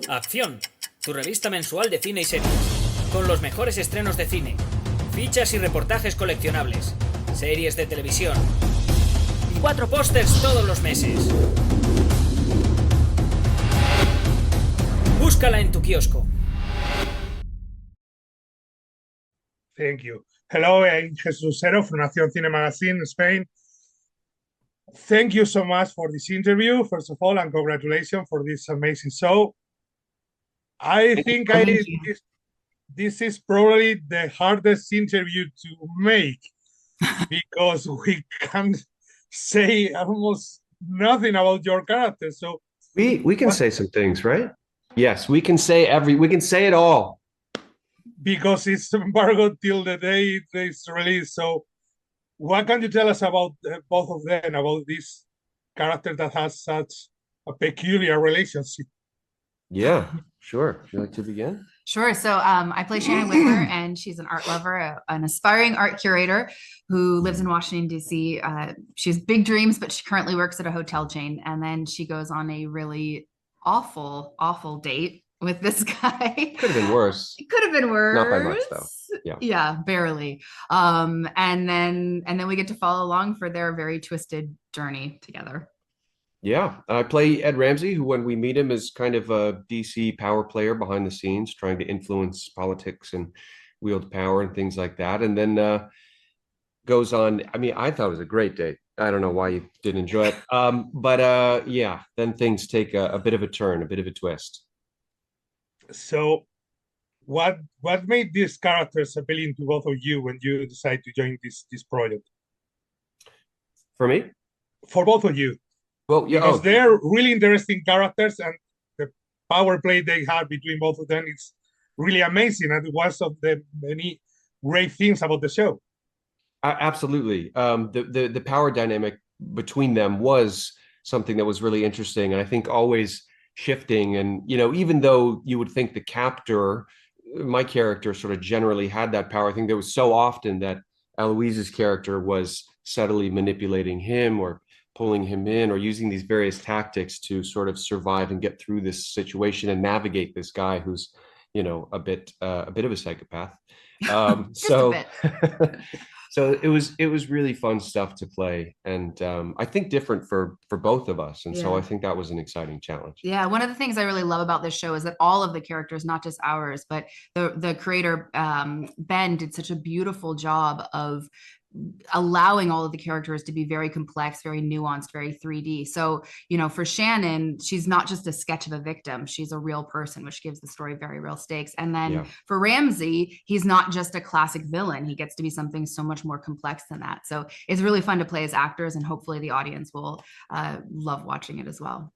Acción, tu revista mensual de cine y series, con los mejores estrenos de cine, fichas y reportajes coleccionables, series de televisión y 4 pósters todos los meses. Búscala en tu kiosco. Thank you. Hello, I'm Jesus Cero from Nación Cine Magazine, Spain. Thank you so much for this interview, first of all, and congratulations for this amazing show. This is probably the hardest interview to make because we can't say almost nothing about your character. So we can say some things, right? Yes, we can say it all. Because it's embargoed till the day it's released. So what can you tell us about both of them, about this character that has such a peculiar relationship? Yeah, sure. Would you like to begin? Sure. So I play Shannon Whitmer, and she's an art lover, an aspiring art curator who lives in Washington, D.C. She has big dreams, but she currently works at a hotel chain. And then she goes on a really awful, awful date with this guy. Could have been worse. It could have been worse. Not by much, though. Yeah, barely. And then we get to follow along for their very twisted journey together. Yeah, I play Ed Ramsey, who when we meet him is kind of a DC power player behind the scenes, trying to influence politics and wield power and things like that. And then goes on. I mean, I thought it was a great date. I don't know why you didn't enjoy it. But yeah, then things take a bit of a turn, a bit of a twist. So what made these characters appealing to both of you when you decided to join this project? For me? For both of you. Well, yeah, because they're really interesting characters, and the power play they had between both of them is really amazing, and it was of the many great things about the show. Absolutely. The power dynamic between them was something that was really interesting, and I think always shifting. And even though you would think the captor, my character, sort of generally had that power, I think there was so often that Eloise's character was subtly manipulating him or pulling him in or using these various tactics to sort of survive and get through this situation and navigate this guy who's, a bit of a psychopath. So it was really fun stuff to play, and I think different for both of us. And so I think that was an exciting challenge. Yeah, one of the things I really love about this show is that all of the characters, not just ours, but the creator Ben did such a beautiful job of allowing all of the characters to be very complex, very nuanced, very 3D. So, for Shannon, she's not just a sketch of a victim. She's a real person, which gives the story very real stakes. And then for Ramsey, he's not just a classic villain. He gets to be something so much more complex than that. So it's really fun to play as actors, and hopefully the audience will love watching it as well.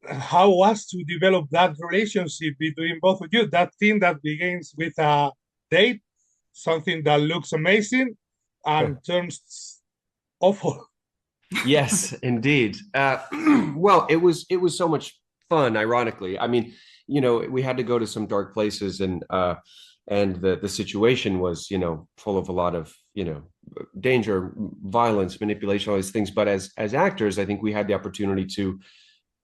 How was to develop that relationship between both of you? That thing that begins with a date, something that looks amazing and turns awful. Yes, indeed. Well, it was so much fun, ironically. I mean, we had to go to some dark places, and the situation was, full of a lot of, danger, violence, manipulation, all these things. But as actors, I think we had the opportunity to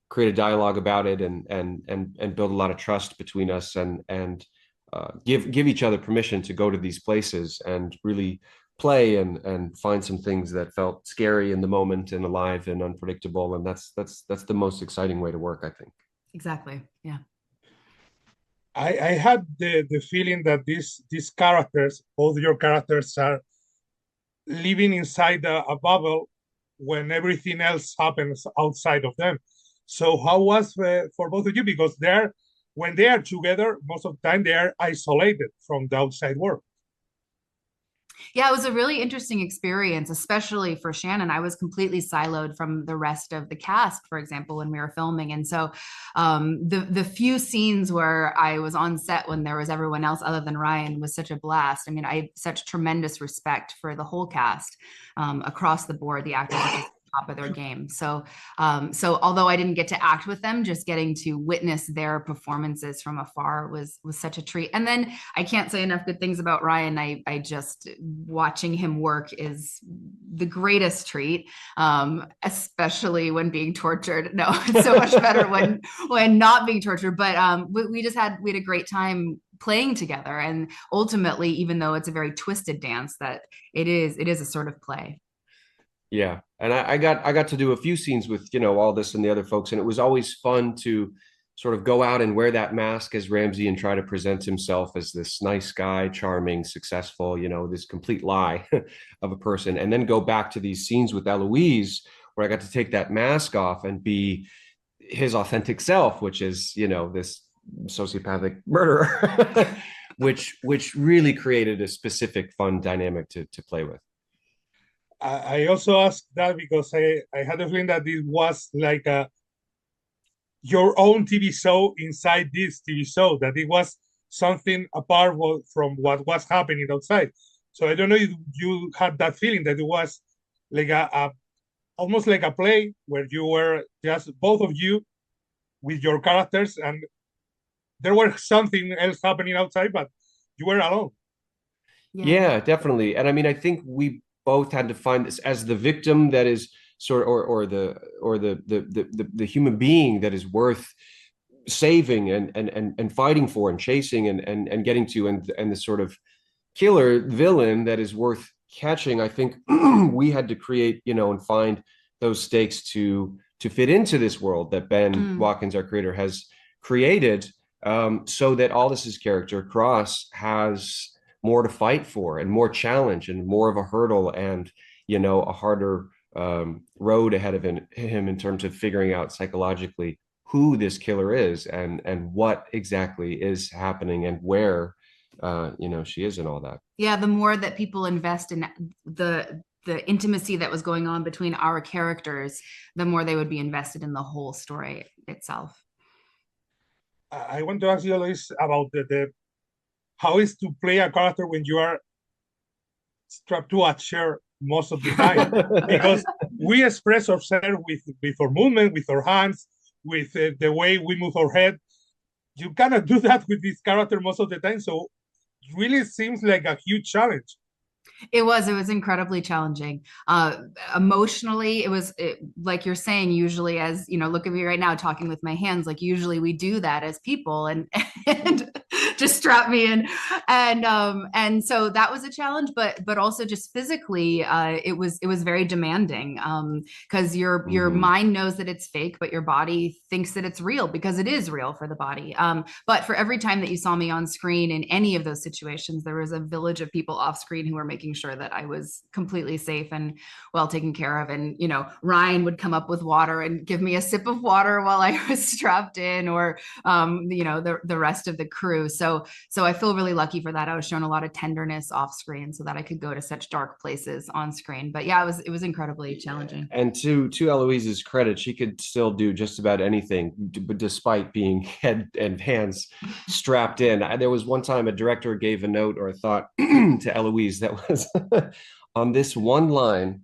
create a dialogue about it and build a lot of trust between us, and give each other permission to go to these places and really play and find some things that felt scary in the moment and alive and unpredictable. And that's the most exciting way to work, I think. Exactly. Yeah. I had the feeling that these characters, both your characters, are living inside a bubble when everything else happens outside of them. So how was for both of you? Because when they are together, most of the time they are isolated from the outside world. Yeah, it was a really interesting experience, especially for Shannon. I was completely siloed from the rest of the cast, for example, when we were filming. And so the few scenes where I was on set when there was everyone else other than Ryan was such a blast. I mean, I have such tremendous respect for the whole cast across the board. The actors are just top of their game. So although I didn't get to act with them, just getting to witness their performances from afar was such a treat. And then I can't say enough good things about Ryan. I just, watching him work is the greatest treat, especially when being tortured. No, it's so much better when not being tortured. But we had a great time playing together, and ultimately, even though it's a very twisted dance, that it is a sort of play. Yeah, and I got to do a few scenes with, you know, all this and the other folks, and it was always fun to sort of go out and wear that mask as Ramsey and try to present himself as this nice guy, charming, successful, you know, this complete lie of a person, and then go back to these scenes with Eloise where I got to take that mask off and be his authentic self, which is, you know, this sociopathic murderer, which really created a specific fun dynamic to play with. I also asked that because I had a feeling that it was like your own TV show inside this TV show, that it was something apart from what was happening outside. So I don't know if you had that feeling that it was like almost like a play where you were just both of you with your characters, and there was something else happening outside, but you were alone. Yeah, definitely. And I mean, I think we both had to find this as the victim that is sort or the human being that is worth saving and fighting for and chasing and getting to, and the sort of killer villain that is worth catching. I think we had to create, you know, and find those stakes to fit into this world that Ben Watkins, our creator, has created, so that Aldis's character Cross has more to fight for and more challenge and more of a hurdle and, you know, a harder road ahead of him in terms of figuring out psychologically who this killer is and what exactly is happening and where you know, she is and all that. Yeah, the more that people invest in the intimacy that was going on between our characters, the more they would be invested in the whole story itself. I want to ask you, Eloise, about the how is to play a character when you are strapped to a chair most of the time? Because we express ourselves with our movement, with our hands, with the way we move our head. You cannot do that with this character most of the time. So it really seems like a huge challenge. It was incredibly challenging. Emotionally, like you're saying, usually, as you know, look at me right now talking with my hands, like usually we do that as people and just strap me in. And so that was a challenge, but also just physically, it was very demanding, because your mind knows that it's fake, but your body thinks that it's real because it is real for the body. But for every time that you saw me on screen in any of those situations, there was a village of people off screen who were making sure that I was completely safe and well taken care of. And, you know, Ryan would come up with water and give me a sip of water while I was strapped in, or, you know, the rest of the crew. So I feel really lucky for that. I was shown a lot of tenderness off screen so that I could go to such dark places on screen. But yeah, it was incredibly challenging. And to Eloise's credit, she could still do just about anything, despite being head and hands strapped in. There was one time a director gave a note or a thought to Eloise that was on this one line: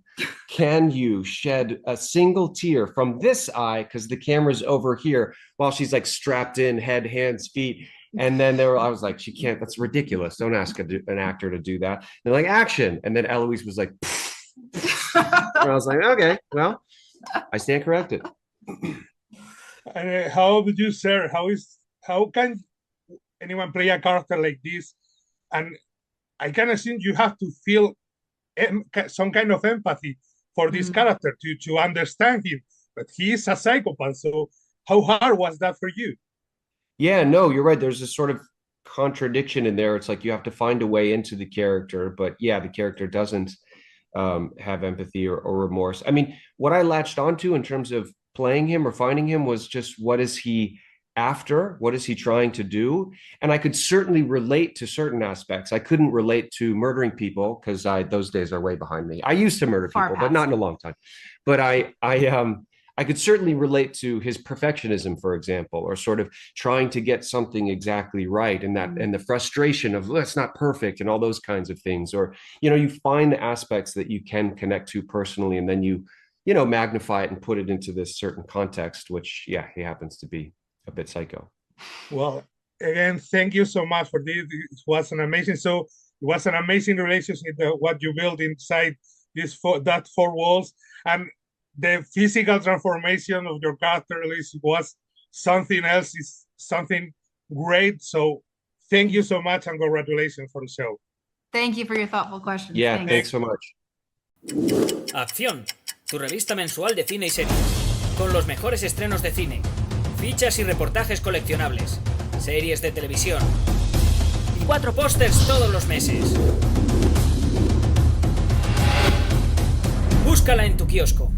can you shed a single tear from this eye, because the camera's over here, while she's like strapped in, head, hands, feet. And then I was like, she can't, that's ridiculous. Don't ask an actor to do that. And they're like, action. And then Eloise was like, and I was like, okay, well, I stand corrected. And how would you, sir, how can anyone play a character like this? And I can assume you have to feel some kind of empathy for this character to understand him, but he is a psychopath. So how hard was that for you? Yeah, no, you're right. There's this sort of contradiction in there. It's like you have to find a way into the character, but yeah, the character doesn't have empathy or remorse. I mean, what I latched onto in terms of playing him or finding him was just, what is he after? What is he trying to do? And I could certainly relate to certain aspects. I couldn't relate to murdering people because those days are way behind me. I used to murder people, but not in a long time. But I could certainly relate to his perfectionism, for example, or sort of trying to get something exactly right, and that and the frustration of, well, it's not perfect, and all those kinds of things. Or, you know, you find the aspects that you can connect to personally, and then you magnify it and put it into this certain context, which, yeah, he happens to be a bit psycho. Well, again, thank you so much for this. It was an amazing relationship what you built inside that four walls, and the physical transformation of your character was something else. Is something great. So thank you so much and congratulations for the show. Thank you for your thoughtful questions. Yeah, thanks so much. Acción, tu revista mensual de cine y series, con los mejores estrenos de cine, fichas y reportajes coleccionables, series de televisión y 4 pósters todos los meses. Búscala en tu kiosco.